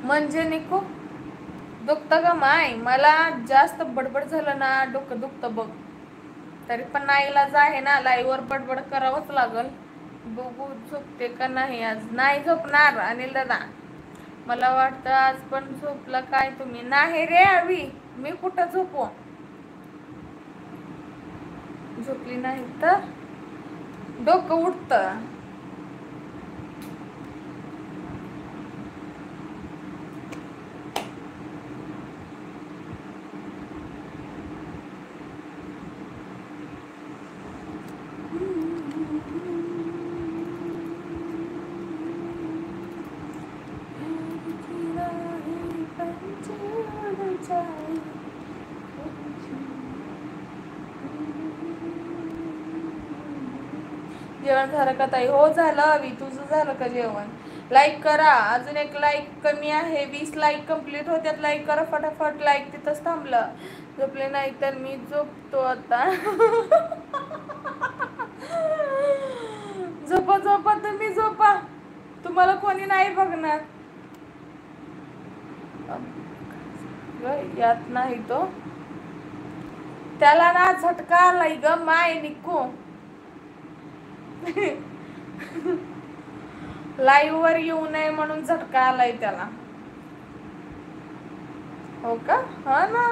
म्हणजे निकू दुखतं का माय? मला जास्त बडबड झालं ना डोकं दुखतं बघ. तरी पण नाईलाज आहे ना, लाईव्ह वर बडबड करावंच लागल. बघू झोपते का नाही. आज नाही झोपणार अनिल दादा. मला वाटतं आज पण झोपला काय तुम्ही? नाही रे अवी, मी कुठं झोपू? झोपली नाही तर डोकं उठतं. जेवण झालं का ताई? हो झालं अवी. तुझं झालं का जेवण? लाईक करा. अजून एक लाईक कमी आहे. 20 लाईक कंप्लीट होत्यात. लाईक करा फटाफट. लाईक तिथंच थांबलं. झोपले नाही तर मी झोपतो आता. झोपा झोपा तुम्ही झोपा. तुम्हाला कोणी नाही बघणार. यात नाही तो त्याला ना झटका आलाय ग माय निकू. लाईव्ह वर येऊ नये म्हणून झटका आलाय त्याला. हो का? हा ना,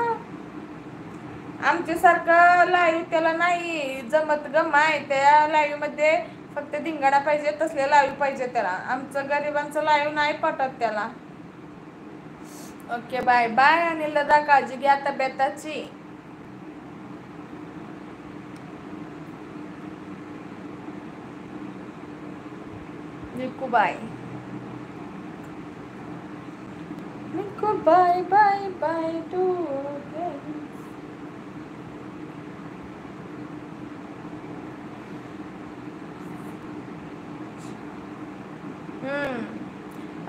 आमच्यासारखं लाईव्ह त्याला नाही जमत ग माय. त्या लाईव्ह मध्ये फक्त धिंगाणा पाहिजे, तसले लाईव्ह पाहिजे त्याला. आमचं गरिबांचं लाईव्ह नाही पटत त्याला. ओके बाय बाय अनिल दादा. काळजी घ्या तब्येताची. Niku bye. Niku bye bye bye too.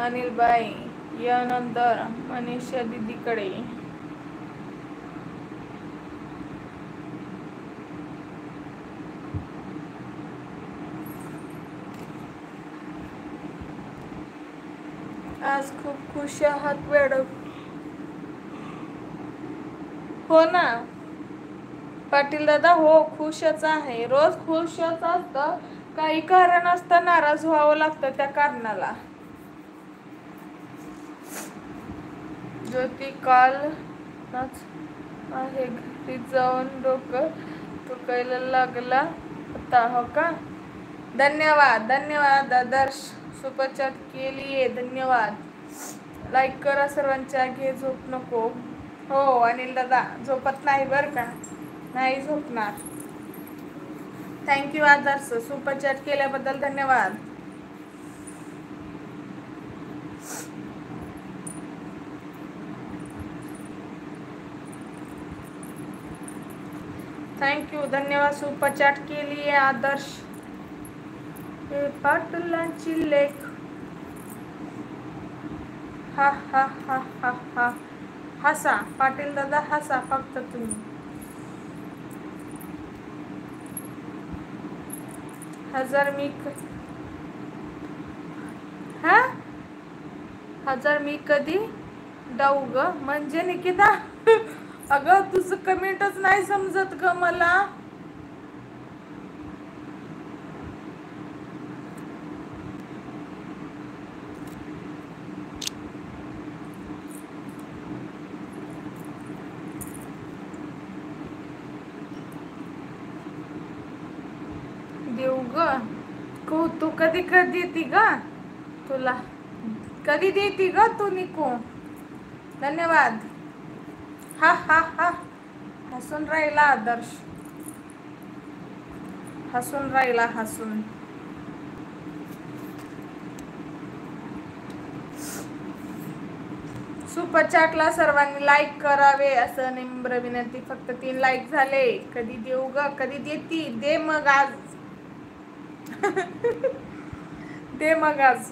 Anil बाई या नंतर मनीषा दीदीकडे. आज खूप खुश आहात मॅडम. हो ना पाटील दादा. हो खुशच आहे. रोज खुशच असतं. काही कारण असतं नाराज व्हावं लागतं त्या कारणाला. ज्योती काल आहे घरी जाऊन डोकं दुखायला लागला होता. हो का? धन्यवाद धन्यवाद आदर्श. सुपर चॅट केलीये धन्यवाद. लाईक करा सर्वांच्या. घे झोप नको. हो अनिल दादा झोपत नाही बरं का. नाही झोपणार. थँक्यू आदर्श. सुपर चॅट केल्याबद्दल धन्यवाद. थँक्यू धन्यवाद. सुपर चॅट केली आहे आदर्श. हे पाटलांची लेख. हा हा हा हा हा. हसा पाटील दादा हसा फक्त तुम्ही. हजार मी कधी डाऊ ग म्हणजे निकिता. अगं तुझं कमेंटच नाही समजत ग मला. देऊ ग तू कधी कधी देती ग तुला. कधी देती ग तू निकू. धन्यवाद. हा हा हा. हसून राहिला आदर्श. हसून राहिला हसून. सुपर चॅटला सर्वांनी लाईक करावे असं नम्र विनंती. फक्त 3 लाईक झाले. कधी देऊ ग कधी देती. दे मग आज. दे मग आज.